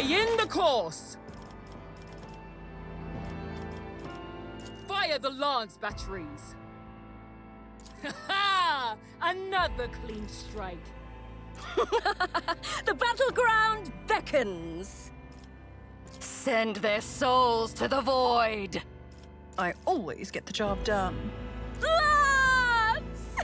Stay in the course! Fire the lance batteries! Ha-ha! Another clean strike! The battleground beckons! Send their souls to the void! I always get the job done. Lance!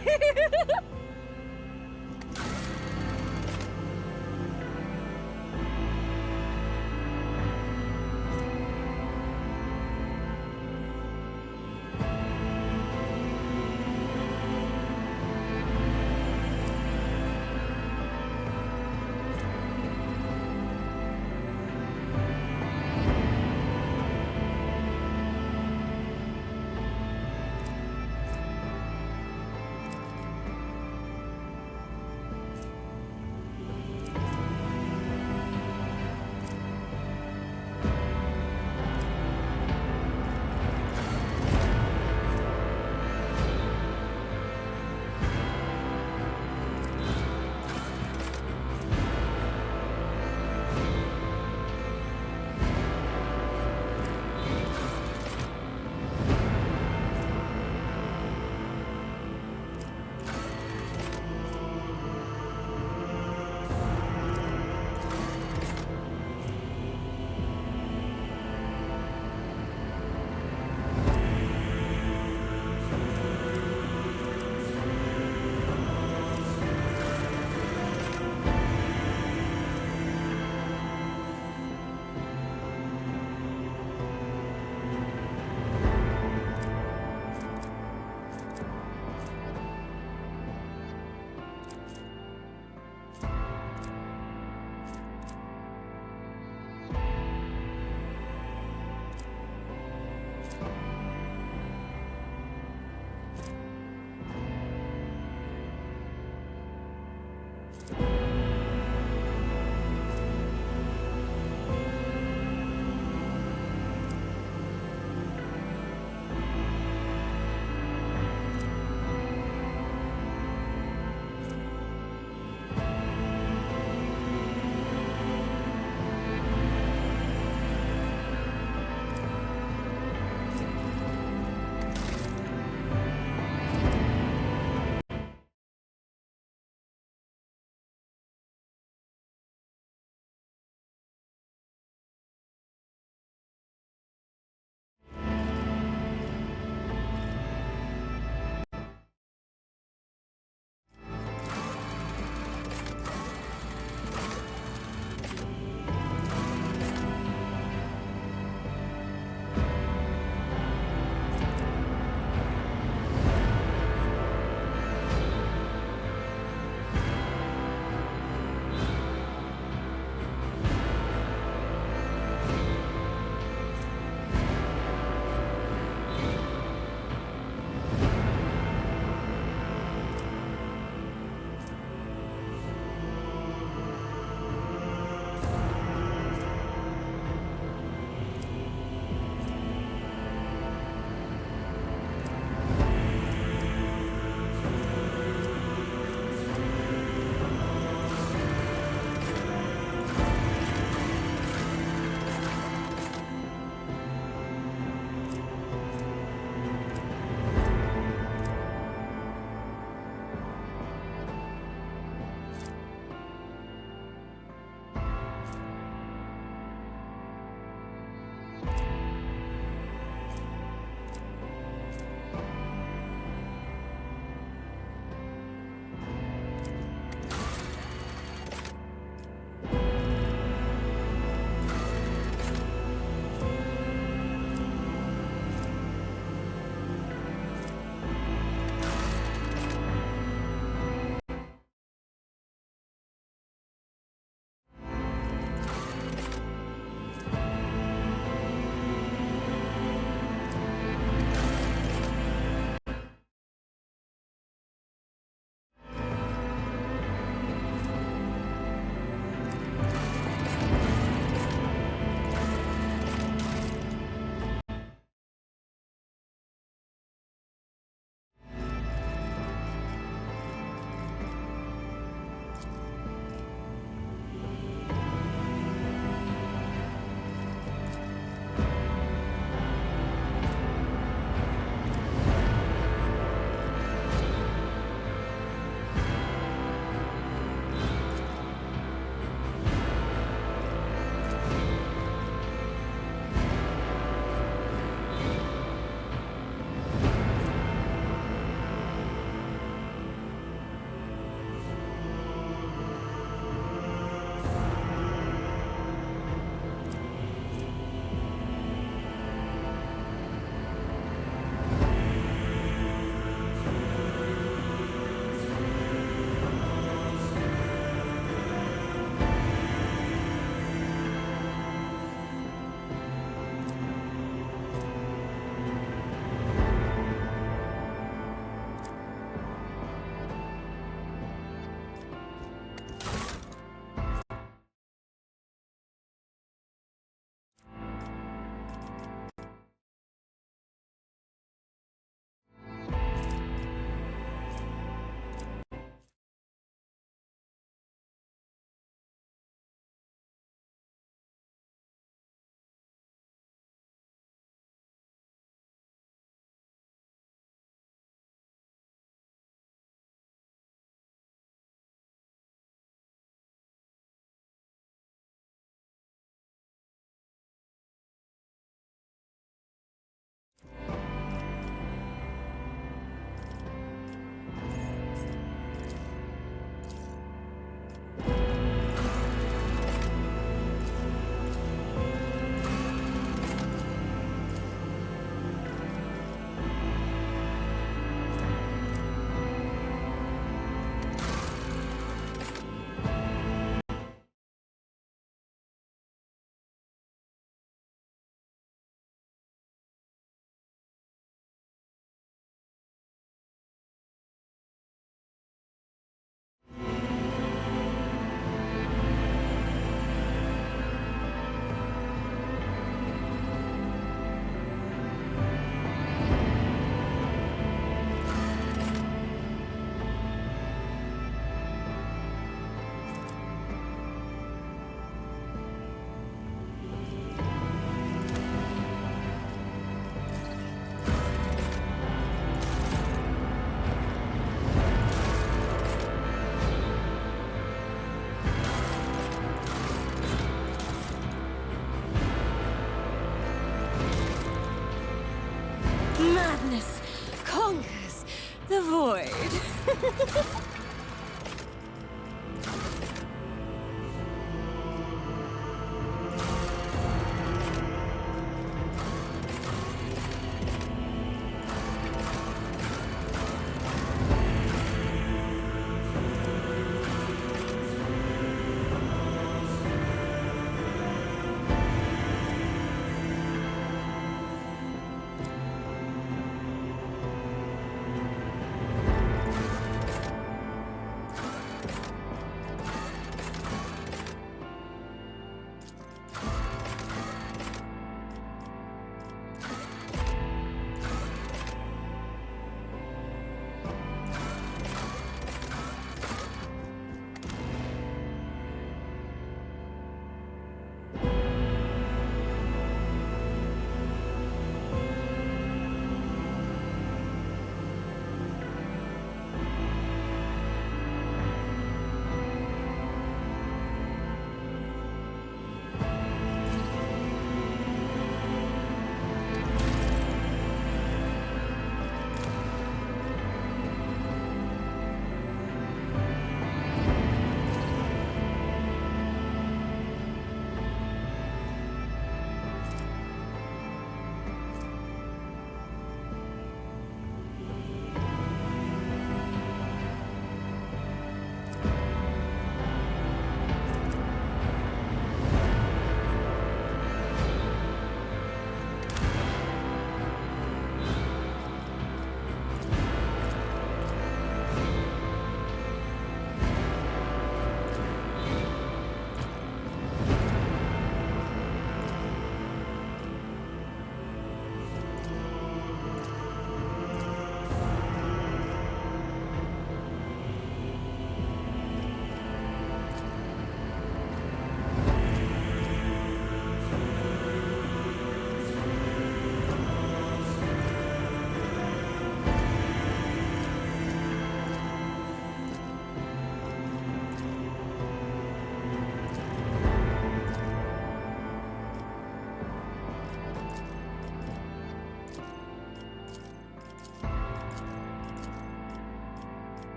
darkness conquers the void.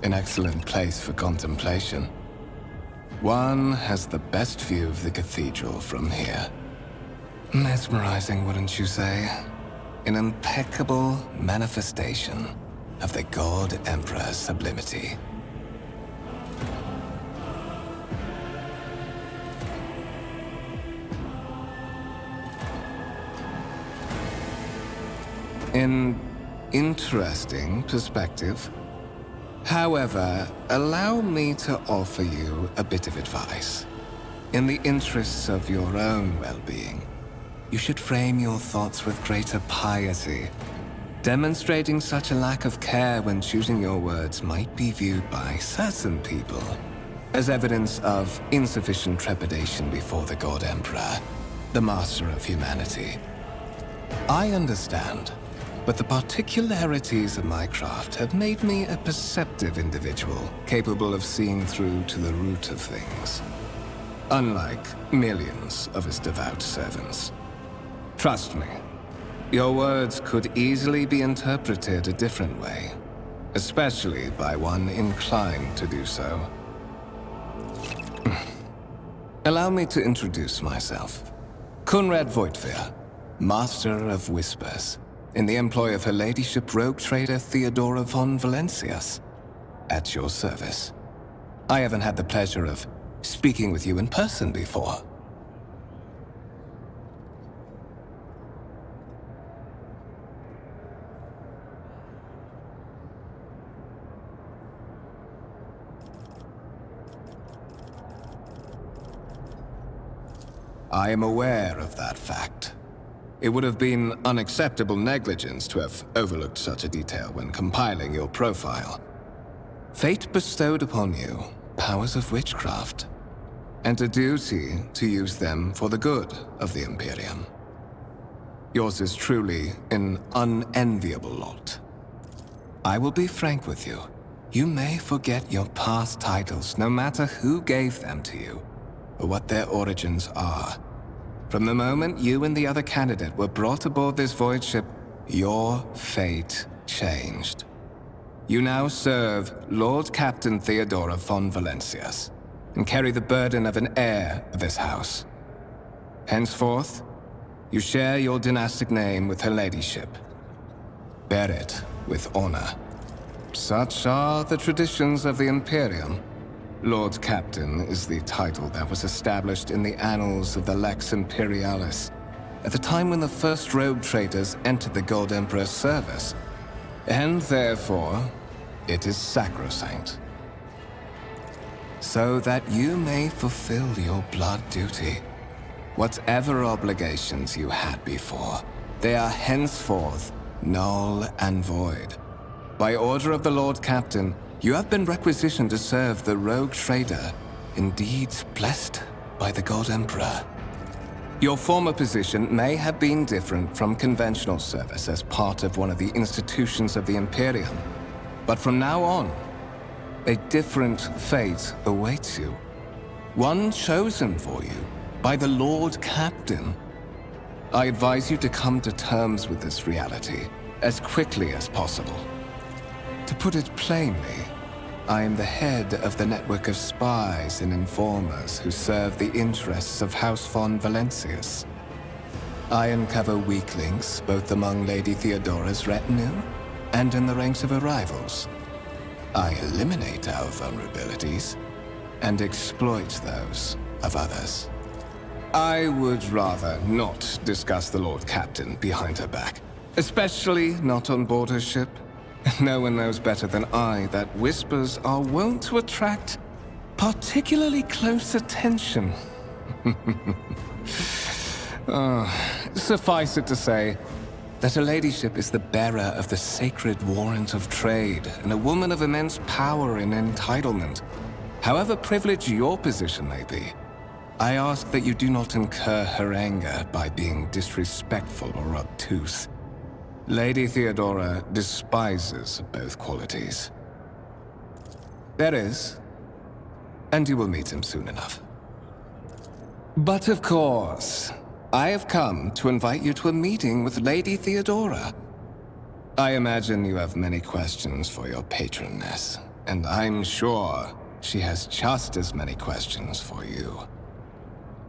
An excellent place for contemplation. One has the best view of the cathedral from here. Mesmerizing, wouldn't you say? An impeccable manifestation of the God Emperor's sublimity. An interesting perspective. However, allow me to offer you a bit of advice. In the interests of your own well-being, you should frame your thoughts with greater piety. Demonstrating such a lack of care when choosing your words might be viewed by certain people as evidence of insufficient trepidation before the God Emperor, the master of humanity. I understand. But the particularities of my craft have made me a perceptive individual, capable of seeing through to the root of things. Unlike millions of his devout servants. Trust me, Your words could easily be interpreted a different way, especially by one inclined to do so. Allow me to introduce myself. Kunrad Voigtveer, Master of Whispers, in the employ of Her Ladyship Rogue Trader Theodora von Valencias, at your service. I haven't had the pleasure of speaking with you in person before. I am aware of that fact. It would have been unacceptable negligence to have overlooked such a detail when compiling your profile. Fate bestowed upon you powers of witchcraft, and a duty to use them for the good of the Imperium. Yours is truly an unenviable lot. I will be frank with you. You may forget your past titles, no matter who gave them to you, or what their origins are. From the moment you and the other candidate were brought aboard this void ship, your fate changed. You now serve Lord Captain Theodora von Valencias, and carry the burden of an heir of this house. Henceforth, you share your dynastic name with Her Ladyship. Bear it with honor. Such are the traditions of the Imperium. Lord Captain is the title that was established in the annals of the Lex Imperialis at the time when the first rogue traders entered the Gold Emperor's service, and therefore, it is sacrosanct. So that you may fulfill your blood duty. Whatever obligations you had before, they are henceforth null and void. By order of the Lord Captain, you have been requisitioned to serve the rogue trader, indeed blessed by the God Emperor. Your former position may have been different from conventional service as part of one of the institutions of the Imperium, but from now on, a different fate awaits you. One chosen for you by the Lord Captain. I advise you to come to terms with this reality as quickly as possible. To put it plainly, I am the head of the network of spies and informers who serve the interests of House von Valencias. I uncover weak links both among Lady Theodora's retinue and in the ranks of her rivals. I eliminate our vulnerabilities and exploit those of others. I would rather not discuss the Lord Captain behind her back, especially not on board her ship. No one knows better than I that whispers are wont to attract particularly close attention. Suffice it to say that Her Ladyship is the bearer of the sacred warrant of trade and a woman of immense power and entitlement. However privileged your position may be, I ask that you do not incur her anger by being disrespectful or obtuse. Lady Theodora despises both qualities. There is, and you will meet him soon enough. But of course, I have come to invite you to a meeting with Lady Theodora. I imagine you have many questions for your patroness, and I'm sure she has just as many questions for you.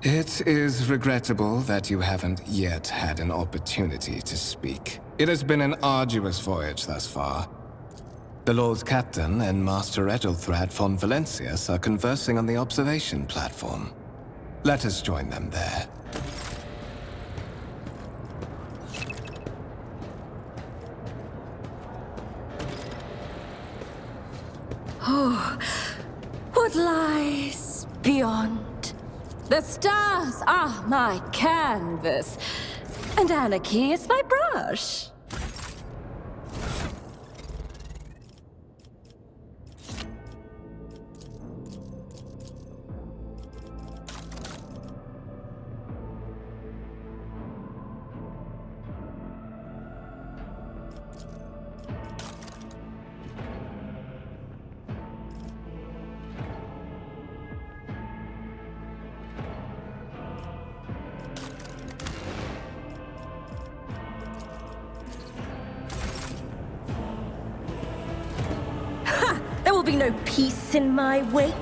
It is regrettable that you haven't yet had an opportunity to speak. It has been an arduous voyage thus far. The Lord Captain and Master Edelthrad von Valencias are conversing on the observation platform. Let us join them there. What lies beyond? The stars are my canvas, and anarchy is my brush. will be no peace in my wake.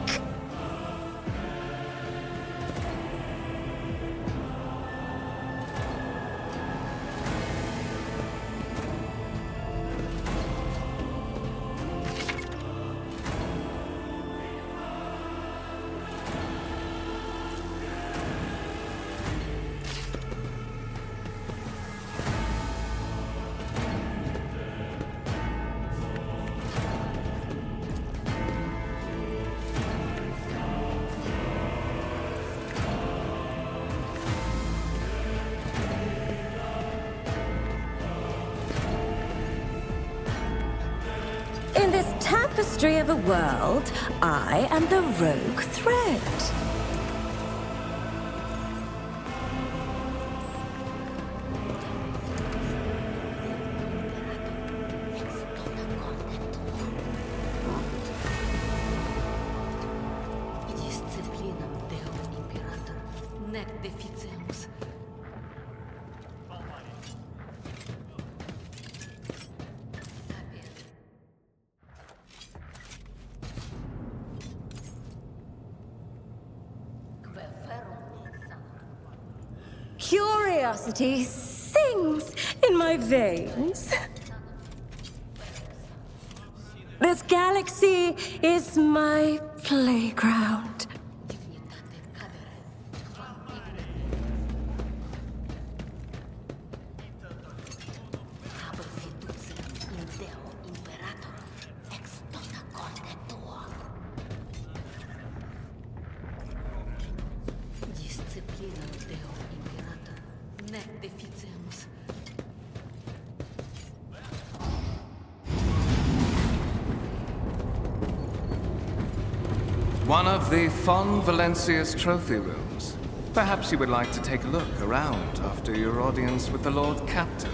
In this tapestry of a world, I am the rogue thread. Disciplinam Deum Imperator, nec deficimus. Curiosity sings in my veins. This galaxy is my playground. Dignitate cadere, habet fiduciam in Deo Imperator, ex tota corte tua. Disciplinam Deo Imperator, nec deficimus. One of the Fon Valencia's trophy rooms. Perhaps you would like to take a look around after your audience with the Lord Captain.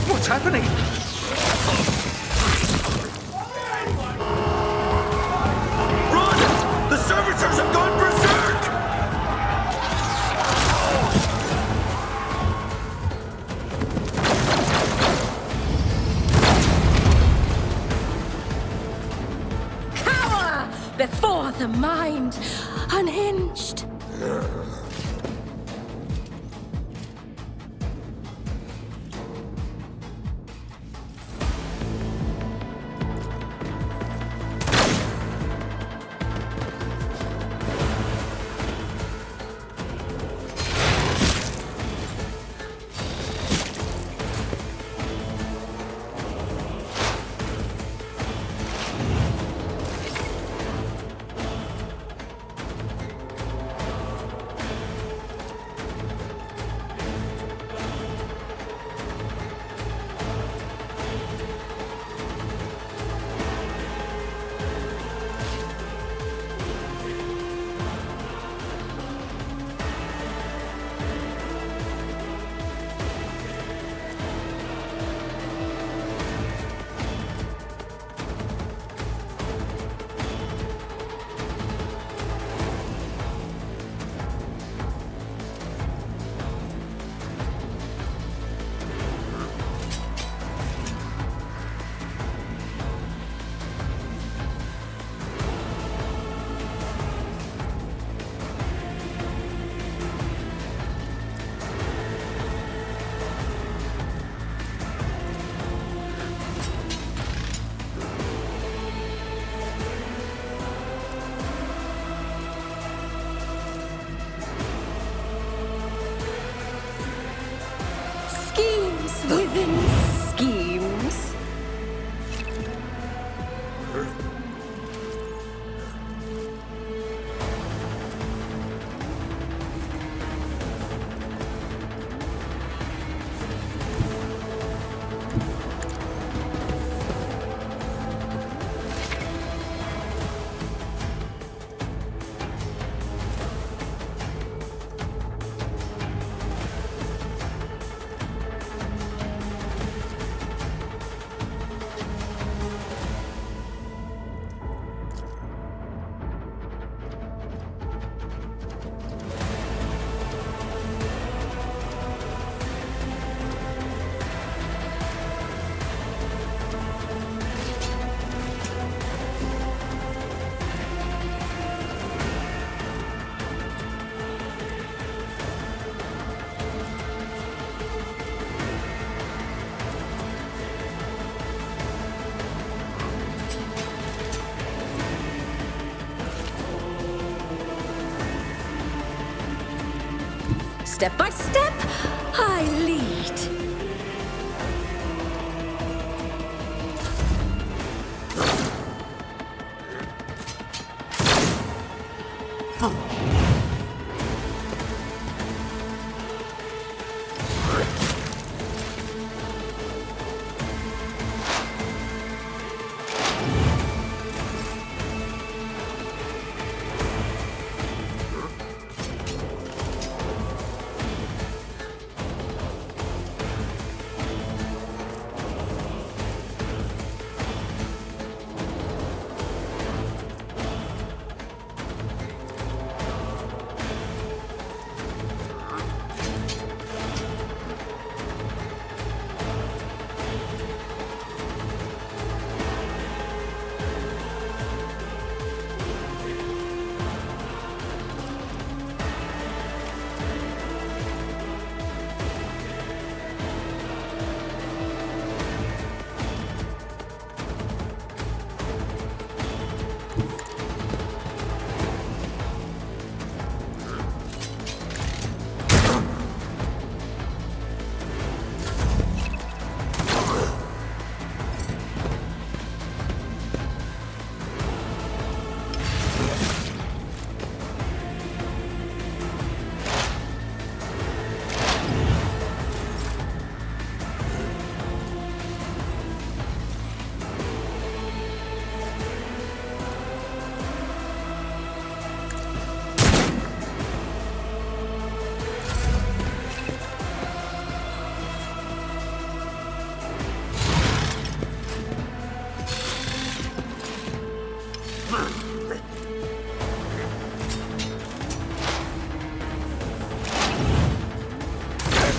What's happening? Run! The servitors have gone berserk! Cower before the mind unhinged. step by step, I lead.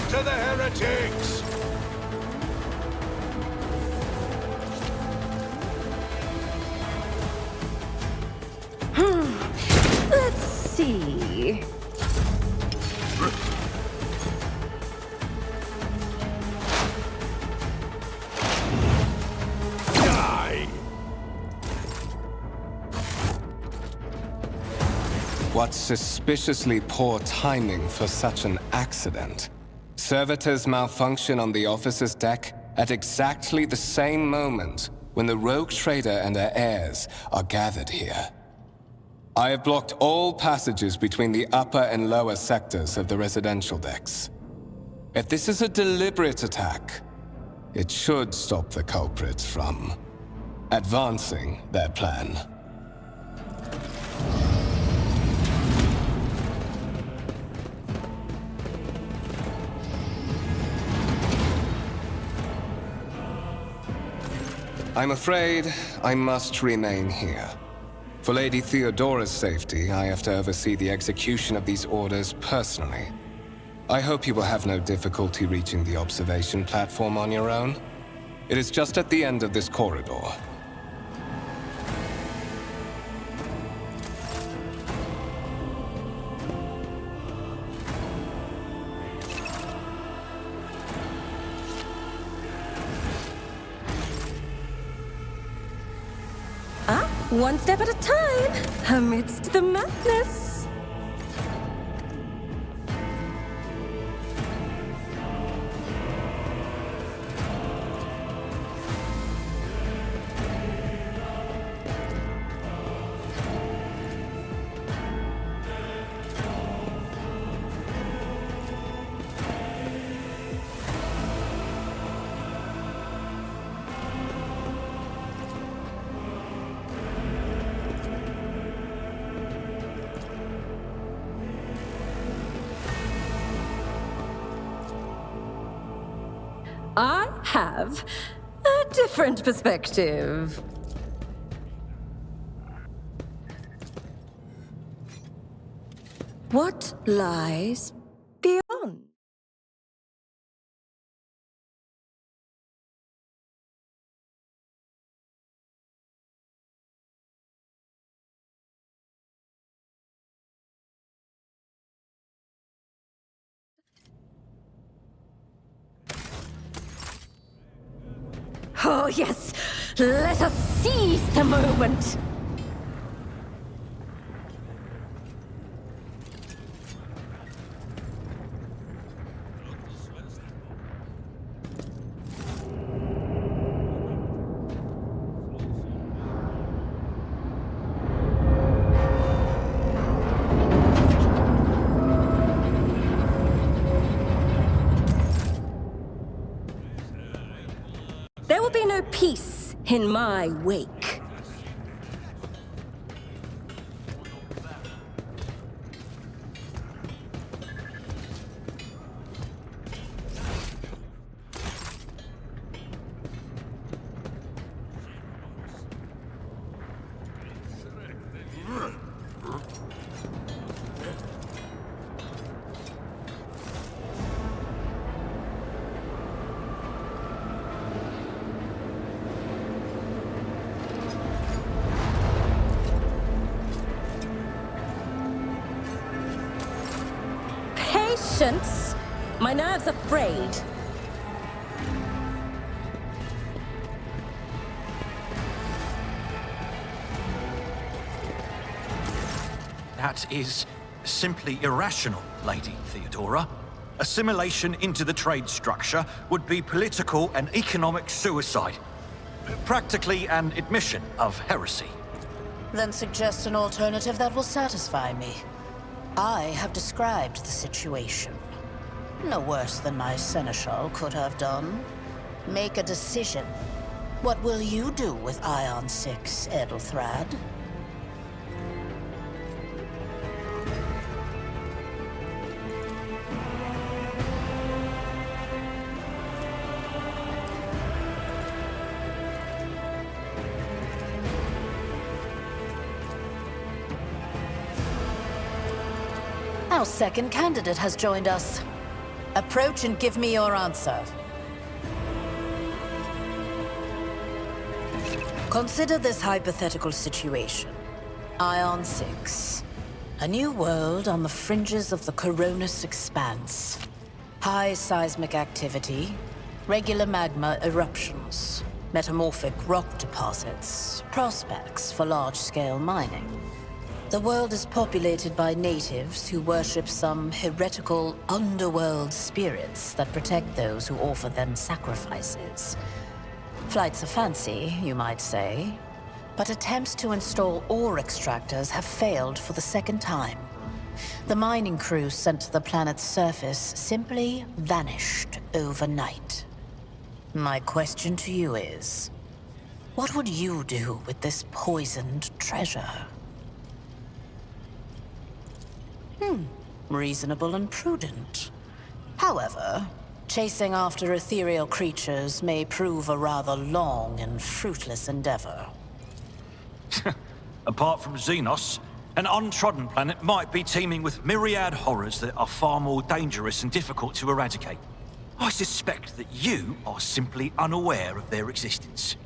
To the heretics! Let's see. Die! What suspiciously poor timing for such an accident. Servitors malfunction on the officer's deck at exactly the same moment when the rogue trader and her heirs are gathered here. I have blocked all passages between the upper and lower sectors of the residential decks. If this is a deliberate attack, it should stop the culprits from advancing their plan. I'm afraid I must remain here. For Lady Theodora's safety, I have to oversee the execution of these orders personally. I hope you will have no difficulty reaching the observation platform on your own. It is just at the end of this corridor. One step at a time, amidst the madness. I have a different perspective. What lies beyond? Oh, yes! Let us seize the moment! There will be no peace in my wake. Patience? My nerves are frayed. That is simply irrational, Lady Theodora. Assimilation into the trade structure would be political and economic suicide. Practically an admission of heresy. Then suggest an alternative that will satisfy me. I have described the situation. No worse than my seneschal could have done. Make a decision. What will you do with Ion 6, Edelthrad? Our second candidate has joined us. Approach and give me your answer. Consider this hypothetical situation. Ion 6. A new world on the fringes of the Coronis expanse. High seismic activity, regular magma eruptions, metamorphic rock deposits, prospects for large-scale mining. The world is populated by natives who worship some heretical underworld spirits that protect those who offer them sacrifices. Flights of fancy, you might say, but attempts to install ore extractors have failed for the second time. The mining crew sent to the planet's surface simply vanished overnight. My question to you is, what would you do with this poisoned treasure? Reasonable and prudent. However, chasing after ethereal creatures may prove a rather long and fruitless endeavor. Apart from Xenos, an untrodden planet might be teeming with myriad horrors that are far more dangerous and difficult to eradicate. I suspect that you are simply unaware of their existence.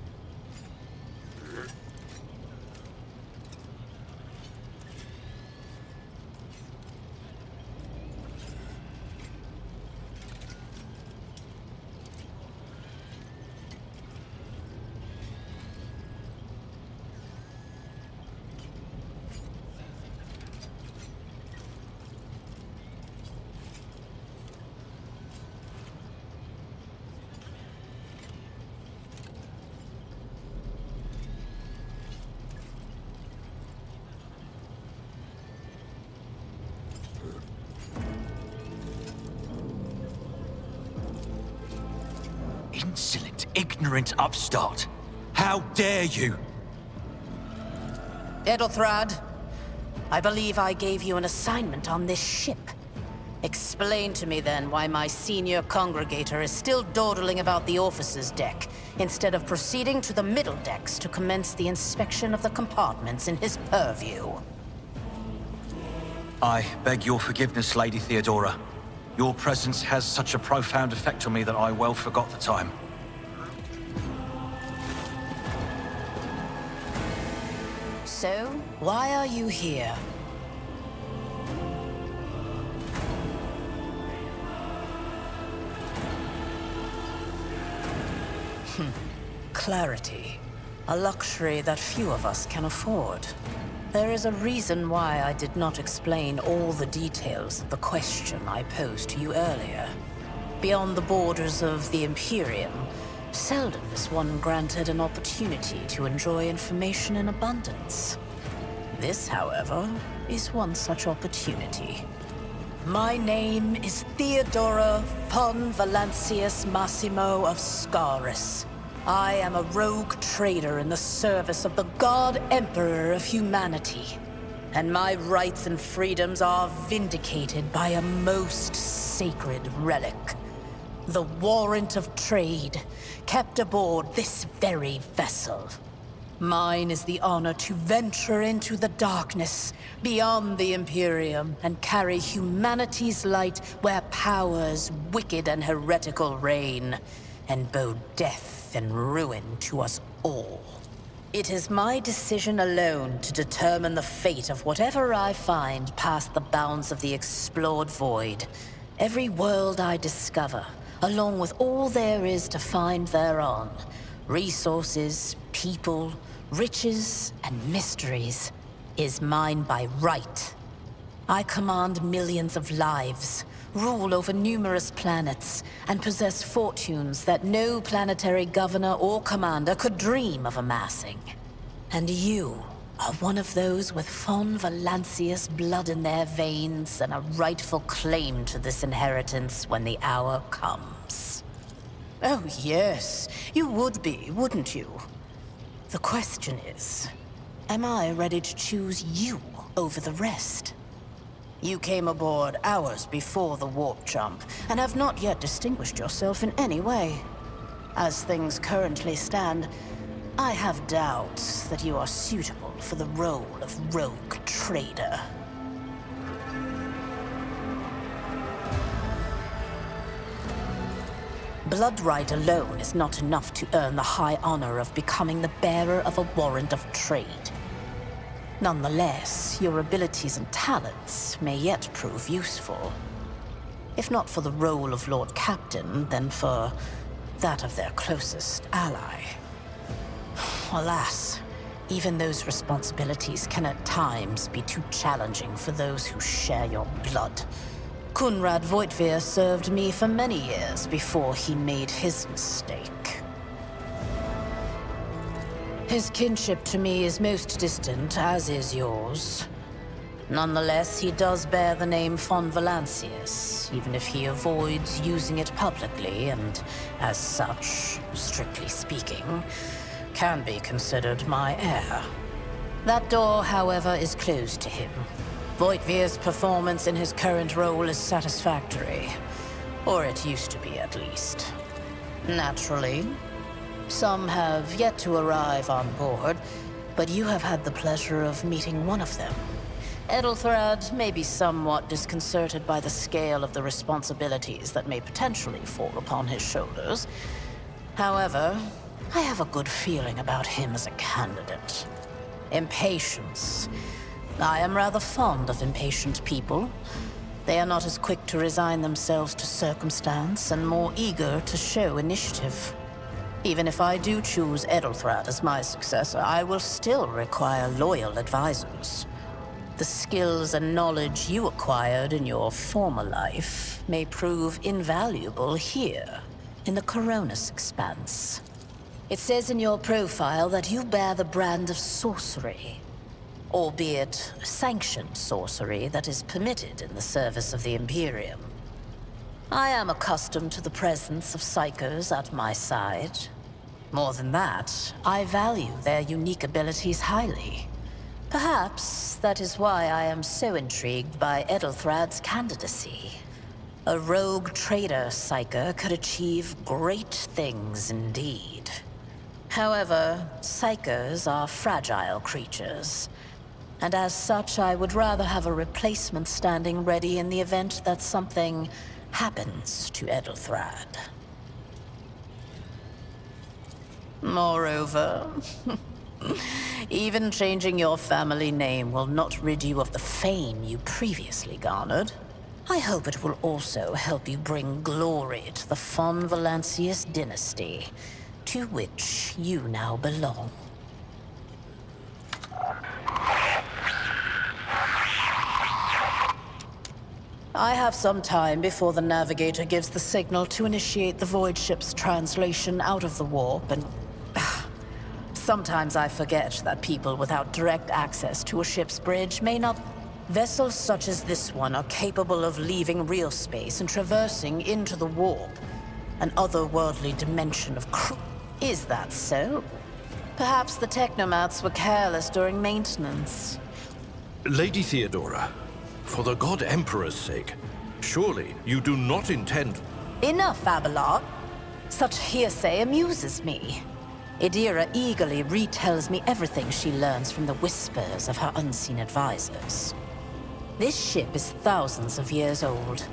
Insolent, ignorant upstart. How dare you? Edelthrad, I believe I gave you an assignment on this ship. Explain to me then why my senior congregator is still dawdling about the officer's deck, instead of proceeding to the middle decks to commence the inspection of the compartments in his purview. I beg your forgiveness, Lady Theodora. Your presence has such a profound effect on me that I well forgot the time. So, why are you here? Clarity. A luxury that few of us can afford. There is a reason why I did not explain all the details of the question I posed to you earlier. Beyond the borders of the Imperium, seldom is one granted an opportunity to enjoy information in abundance. This, however, is one such opportunity. My name is Theodora von Valancius Massimo of Scaris, I am a rogue trader in the service of the God Emperor of humanity. And my rights and freedoms are vindicated by a most sacred relic. The warrant of trade, kept aboard this very vessel. Mine is the honor to venture into the darkness, beyond the Imperium, and carry humanity's light where powers wicked and heretical reign, and bow death and ruin to us all. It is my decision alone to determine the fate of whatever I find past the bounds of the explored void. Every world I discover, along with all there is to find thereon, resources, people, riches, and mysteries, is mine by right. I command millions of lives, rule over numerous planets, and possess fortunes that no planetary governor or commander could dream of amassing. And you are one of those with Von Valancius blood in their veins and a rightful claim to this inheritance when the hour comes. Oh yes, you would be, wouldn't you? The question is, am I ready to choose you over the rest? You came aboard hours before the warp jump, and have not yet distinguished yourself in any way. As things currently stand, I have doubts that you are suitable for the role of rogue trader. Blood right alone is not enough to earn the high honor of becoming the bearer of a warrant of trade. Nonetheless, your abilities and talents may yet prove useful. If not for the role of Lord Captain, then for that of their closest ally. Alas, even those responsibilities can at times be too challenging for those who share your blood. Kunrad Voitvir served me for many years before he made his mistake. His kinship to me is most distant, as is yours. Nonetheless, he does bear the name Von Valancius, even if he avoids using it publicly, and as such, strictly speaking, can be considered my heir. That door, however, is closed to him. Voitvir's performance in his current role is satisfactory. Or it used to be, at least. Naturally, some have yet to arrive on board, but you have had the pleasure of meeting one of them. Edelthrad may be somewhat disconcerted by the scale of the responsibilities that may potentially fall upon his shoulders. However, I have a good feeling about him as a candidate. Impatience. I am rather fond of impatient people. They are not as quick to resign themselves to circumstance and more eager to show initiative. Even if I do choose Edelthrad as my successor, I will still require loyal advisors. The skills and knowledge you acquired in your former life may prove invaluable here, in the Coronis Expanse. It says in your profile that you bear the brand of sorcery, albeit sanctioned sorcery that is permitted in the service of the Imperium. I am accustomed to the presence of psychos at my side. More than that, I value their unique abilities highly. Perhaps that is why I am so intrigued by Edelthrad's candidacy. A rogue trader psyker could achieve great things indeed. However, psychers are fragile creatures, and as such I would rather have a replacement standing ready in the event that something happens to Edelthrad. Moreover, even changing your family name will not rid you of the fame you previously garnered. I hope it will also help you bring glory to the Von Valancius dynasty, to which you now belong. I have some time before the Navigator gives the signal to initiate the Void Ship's translation out of the warp, and sometimes I forget that people without direct access to a ship's bridge may not... Vessels such as this one are capable of leaving real space and traversing into the warp, an otherworldly dimension of Is that so? Perhaps the technomats were careless during maintenance. Lady Theodora, for the God Emperor's sake, surely you do not intend... Enough, Abelard. Such hearsay amuses me. Idira eagerly retells me everything she learns from the whispers of her unseen advisors. This ship is thousands of years old.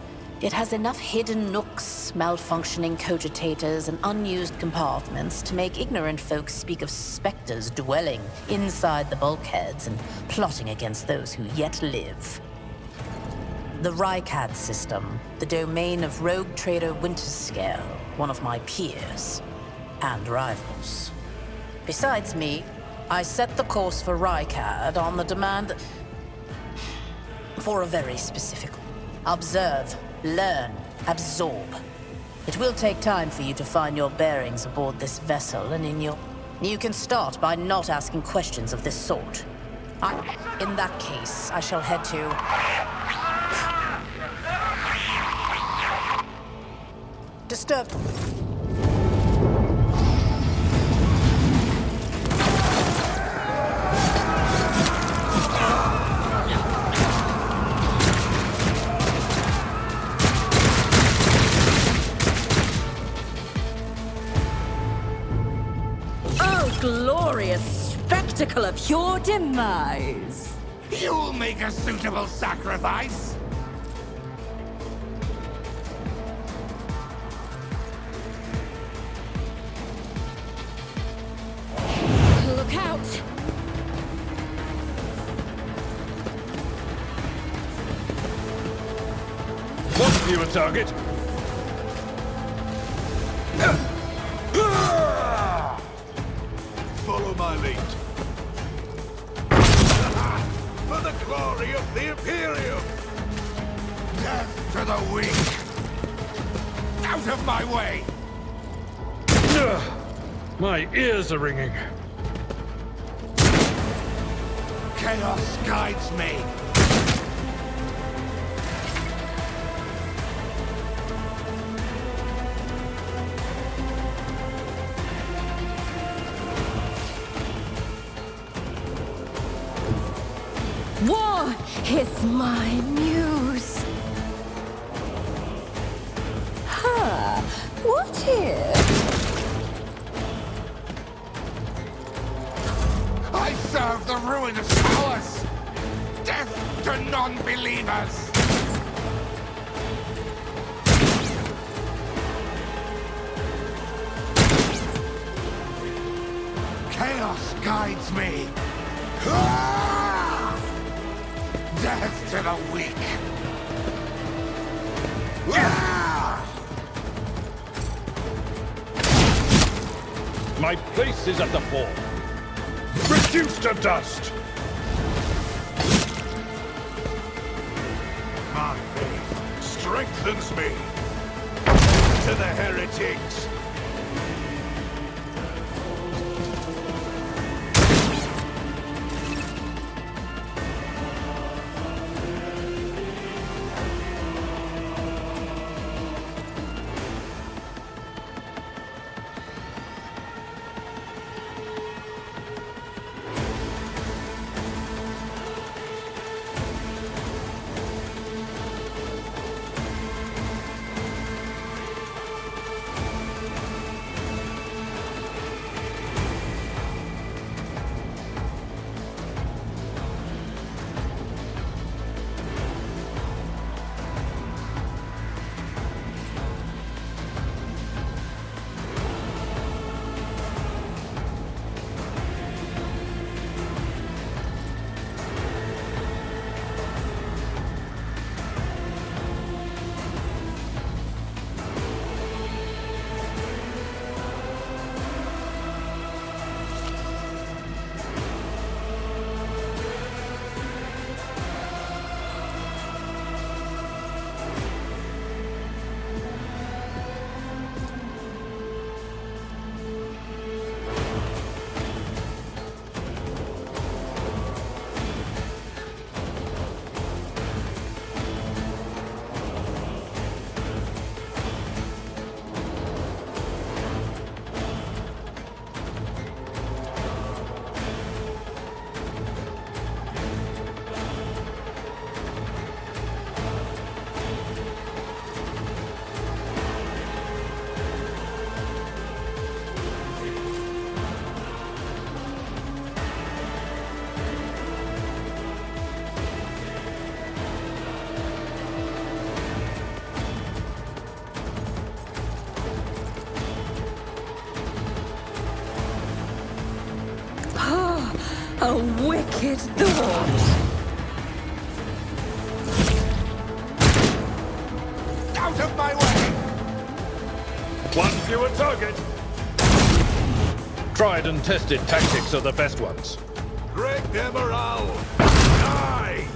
It has enough hidden nooks, malfunctioning cogitators, and unused compartments to make ignorant folks speak of specters dwelling inside the bulkheads and plotting against those who yet live. The Rykad system, the domain of rogue trader Winterscale, one of my peers and rivals. Besides me, I set the course for Rykad on the demand for a very specific observe, learn, absorb. It will take time for you to find your bearings aboard this vessel and in your... You can start by not asking questions of this sort. In that case, I shall head to... Disturbed. Oh, glorious spectacle of your demise! You'll make a suitable sacrifice! Look out! What's your target? Follow my lead. For the glory of the Imperium! Death to the weak! Out of my way! My ears are ringing. Chaos guides me! War is my muse. Huh, what if... I serve the ruinous powers! Death to non-believers! Chaos guides me! Ah! Death to the weak! Ah! My place is at the fore. Reduced to dust! My faith strengthens me! To the heretics! A wicked thought! Out of my way! One fewer target. Tried and tested tactics are the best ones. Greg Demerol! Die!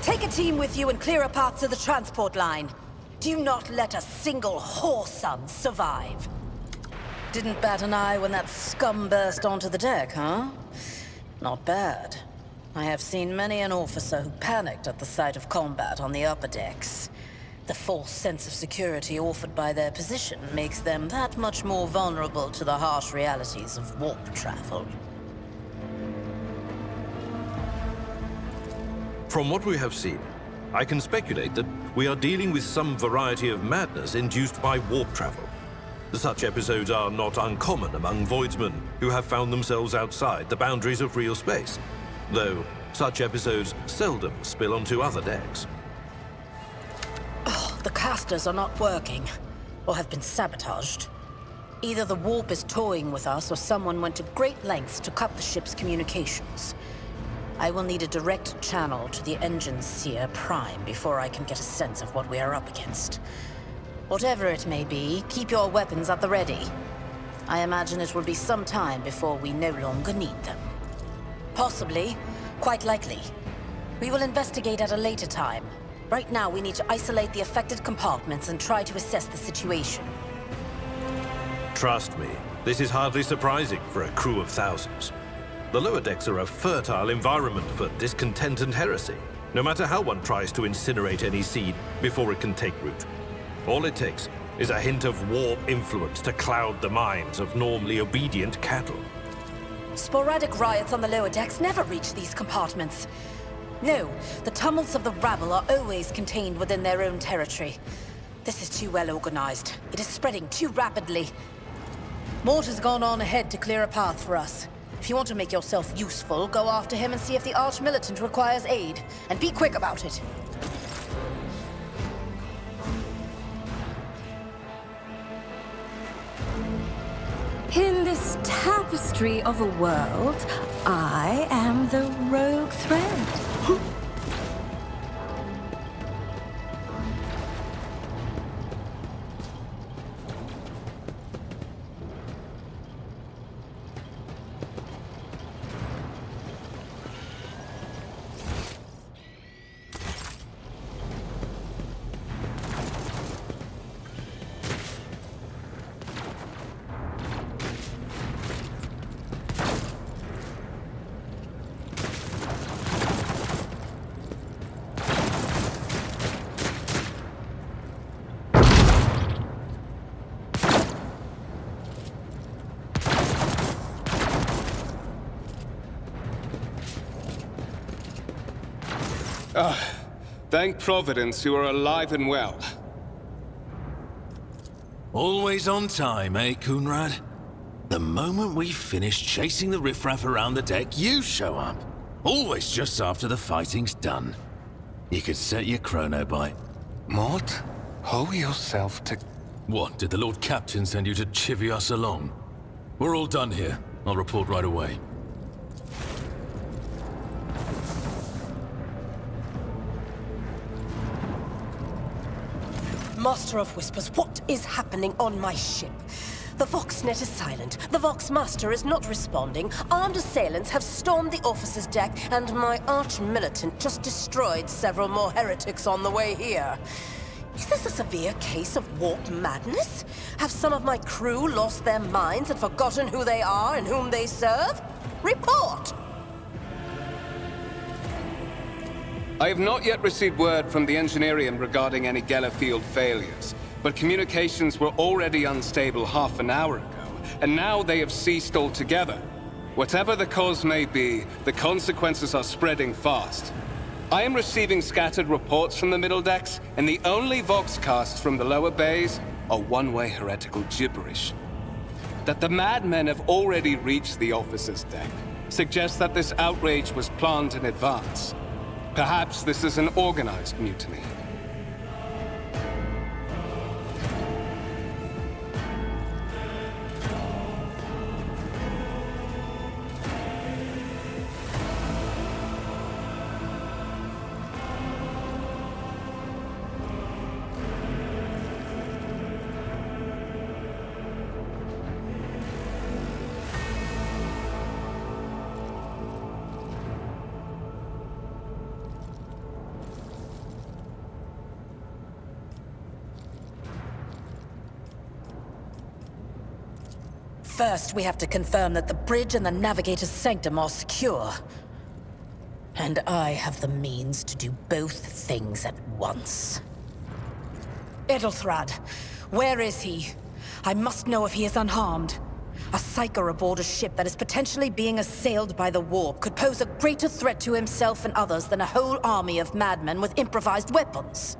Take a team with you and clear a path to the transport line. Do not let a single whoreson survive. Didn't bat an eye when that scum burst onto the deck, huh? Not bad. I have seen many an officer who panicked at the sight of combat on the upper decks. The false sense of security offered by their position makes them that much more vulnerable to the harsh realities of warp travel. From what we have seen, I can speculate that we are dealing with some variety of madness induced by warp travel. Such episodes are not uncommon among voidsmen who have found themselves outside the boundaries of real space, though such episodes seldom spill onto other decks. Oh, the casters are not working, or have been sabotaged. Either the warp is toying with us, or someone went to great lengths to cut the ship's communications. I will need a direct channel to the engine seer Prime before I can get a sense of what we are up against. Whatever it may be, keep your weapons at the ready. I imagine it will be some time before we no longer need them. Possibly, quite likely. We will investigate at a later time. Right now, we need to isolate the affected compartments and try to assess the situation. Trust me, this is hardly surprising for a crew of thousands. The lower decks are a fertile environment for discontent and heresy, no matter how one tries to incinerate any seed before it can take root. All it takes is a hint of warp influence to cloud the minds of normally obedient cattle. Sporadic riots on the lower decks never reach these compartments. No, the tumults of the rabble are always contained within their own territory. This is too well organized. It is spreading too rapidly. Mort has gone on ahead to clear a path for us. If you want to make yourself useful, go after him and see if the Arch-Militant requires aid. And be quick about it. In this tapestry of a world, I am the rogue thread. Thank Providence you are alive and well. Always on time, eh, Coonrad? The moment we finish chasing the riffraff around the deck, you show up. Always just after the fighting's done. You could set your chrono by. Mort, hold yourself to... What, did the Lord Captain send you to chivvy us along? We're all done here. I'll report right away. Master of Whispers, what is happening on my ship? The Voxnet is silent. The Voxmaster is not responding. Armed assailants have stormed the officer's deck, and my arch-militant just destroyed several more heretics on the way here. Is this a severe case of warp madness? Have some of my crew lost their minds and forgotten who they are and whom they serve? Report! I have not yet received word from the Engineerium regarding any Geller field failures, but communications were already unstable half an hour ago, and now they have ceased altogether. Whatever the cause may be, the consequences are spreading fast. I am receiving scattered reports from the middle decks, and the only voxcasts from the lower bays are one-way heretical gibberish. That the madmen have already reached the officers' deck suggests that this outrage was planned in advance. Perhaps this is an organized mutiny. First, we have to confirm that the bridge and the Navigator's Sanctum are secure. And I have the means to do both things at once. Edelthrad, where is he? I must know if he is unharmed. A psyker aboard a ship that is potentially being assailed by the warp could pose a greater threat to himself and others than a whole army of madmen with improvised weapons.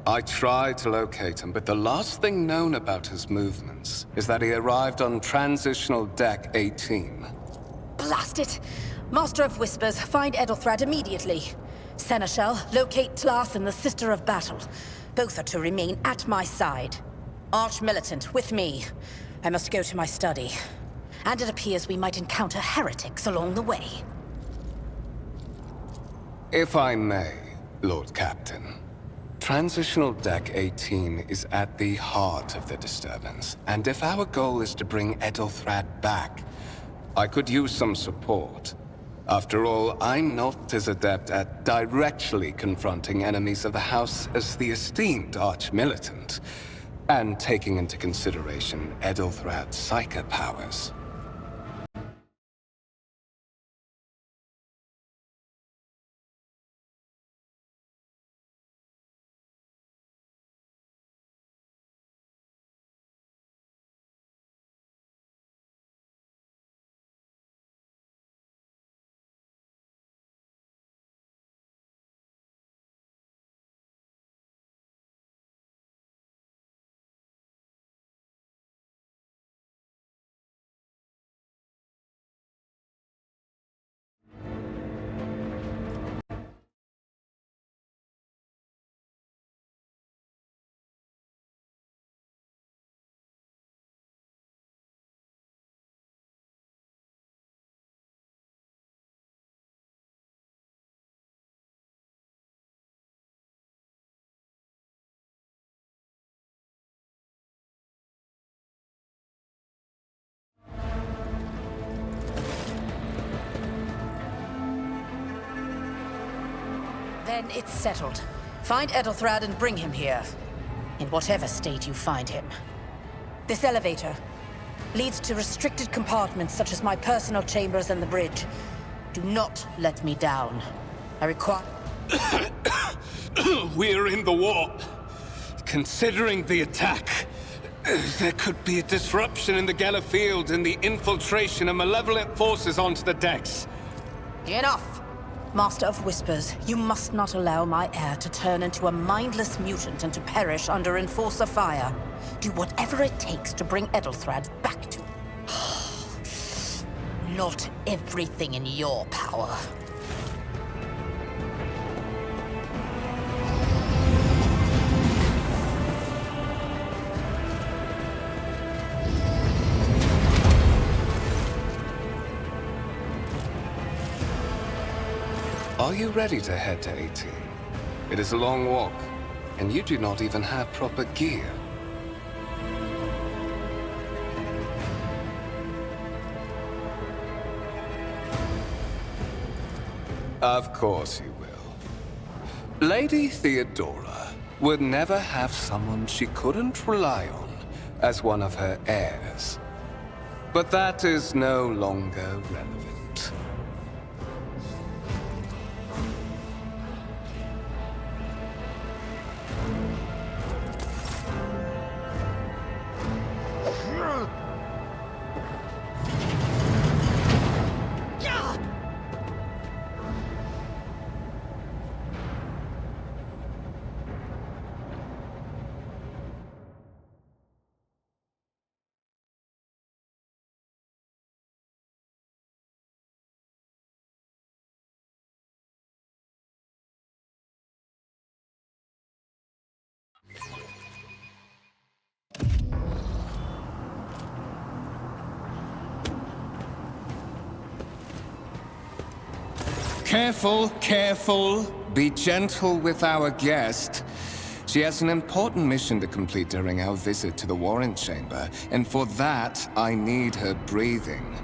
I tried to locate him, but the last thing known about his movements is that he arrived on Transitional Deck 18. Blast it! Master of Whispers, find Edelthrad immediately. Seneschal, locate Tlas and the Sister of Battle. Both are to remain at my side. Arch-Militant, with me. I must go to my study. And it appears we might encounter heretics along the way. If I may, Lord Captain. Transitional Deck 18 is at the heart of the disturbance, and if our goal is to bring Edelthrad back, I could use some support. After all, I'm not as adept at directly confronting enemies of the House as the esteemed Arch-Militant, and taking into consideration Edelthrad's psychic powers. Then it's settled. Find Edelthrad and bring him here. In whatever state you find him. This elevator leads to restricted compartments such as my personal chambers and the bridge. Do not let me down. I require... We're in the warp. Considering the attack, there could be a disruption in the Geller field and the infiltration of malevolent forces onto the decks. Enough! Master of Whispers, you must not allow my heir to turn into a mindless mutant and to perish under Enforcer fire. Do whatever it takes to bring Edelthrad back to... Not everything in your power. Are you ready to head to 18? It is a long walk, and you do not even have proper gear. Of course you will. Lady Theodora would never have someone she couldn't rely on as one of her heirs. But that is no longer relevant. Careful, careful. Be gentle with our guest. She has an important mission to complete during our visit to the Warren Chamber, and for that, I need her breathing.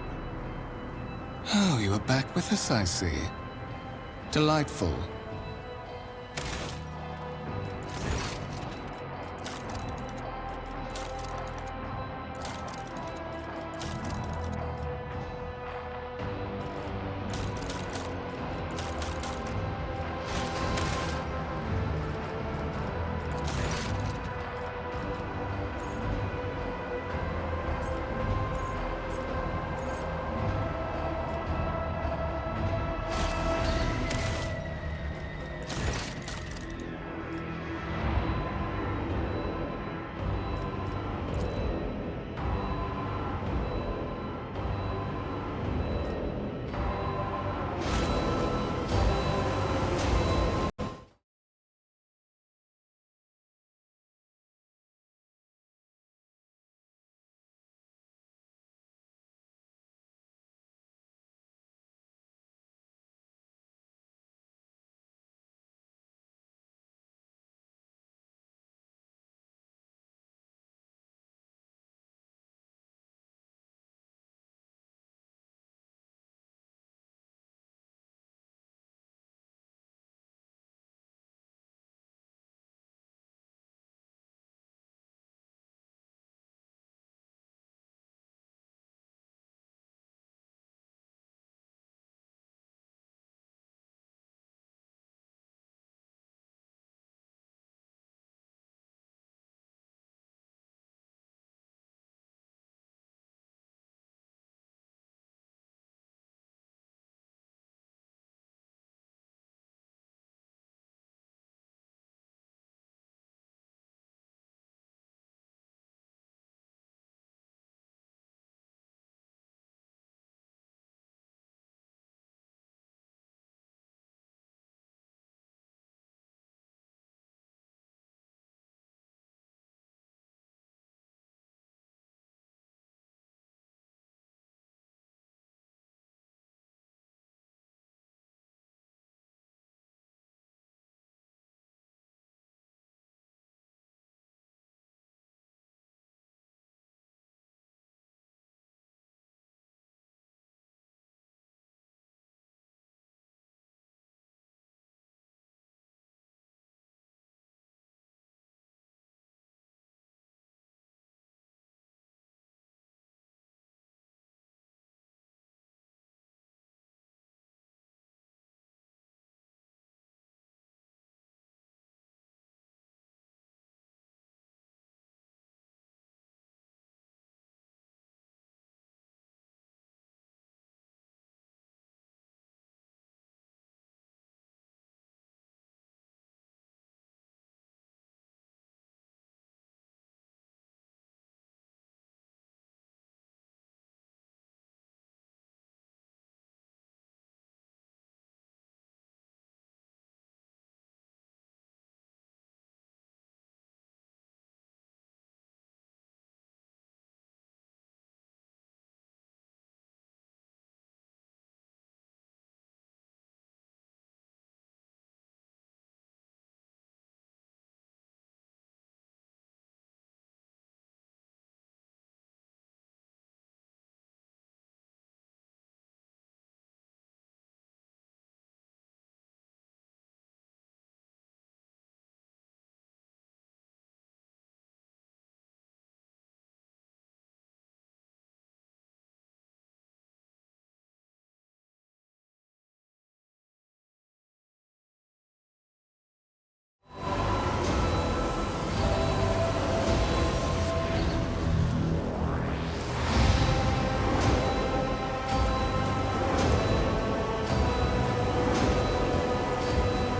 Oh, you are back with us, I see. Delightful.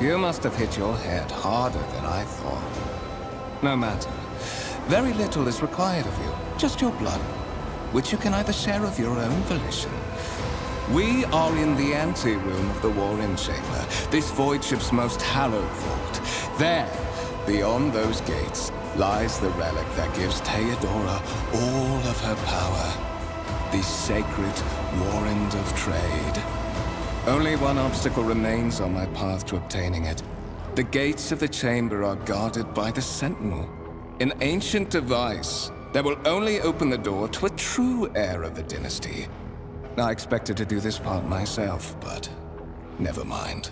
You must have hit your head harder than I thought. No matter. Very little is required of you. Just your blood, which you can either share of your own volition. We are in the anteroom of the Warren Chamber, this void ship's most hallowed vault. There, beyond those gates, lies the relic that gives Theodora all of her power. The sacred Warrant of Trade. Only one obstacle remains on my path to obtaining it. The gates of the chamber are guarded by the Sentinel, an ancient device that will only open the door to a true heir of the dynasty. I expected to do this part myself, but never mind.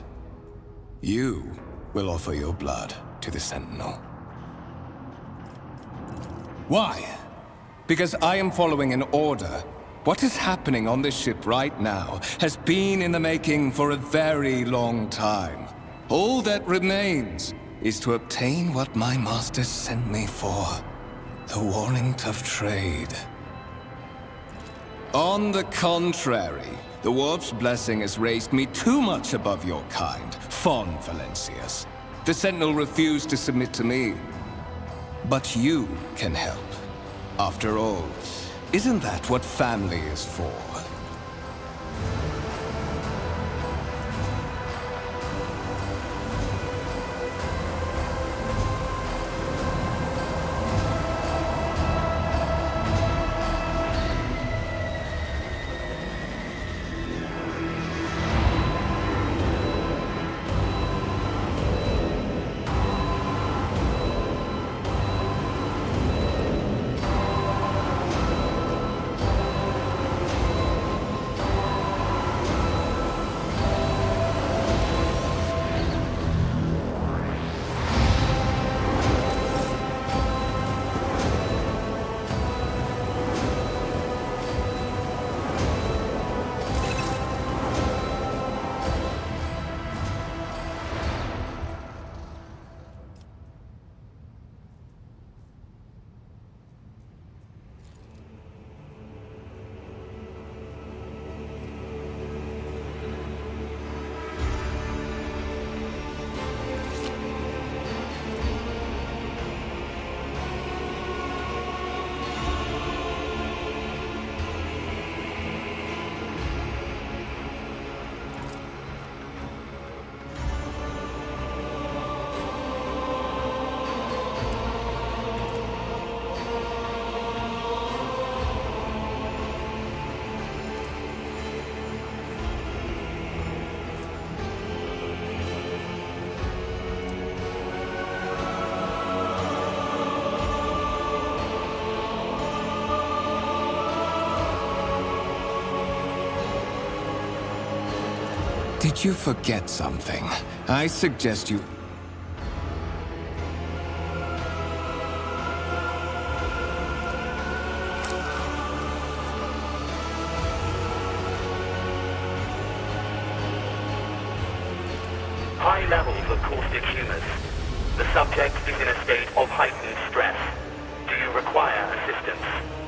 You will offer your blood to the Sentinel. Why? Because I am following an order. What is happening on this ship right now has been in the making for a very long time. All that remains is to obtain what my masters sent me for. The warrant of trade. On the contrary, the Warp's blessing has raised me too much above your kind, Fon Valencius. The Sentinel refused to submit to me. But you can help. After all, isn't that what family is for? Did you forget something? I suggest you... High levels of caustic humors. The subject is in a state of heightened stress. Do you require assistance?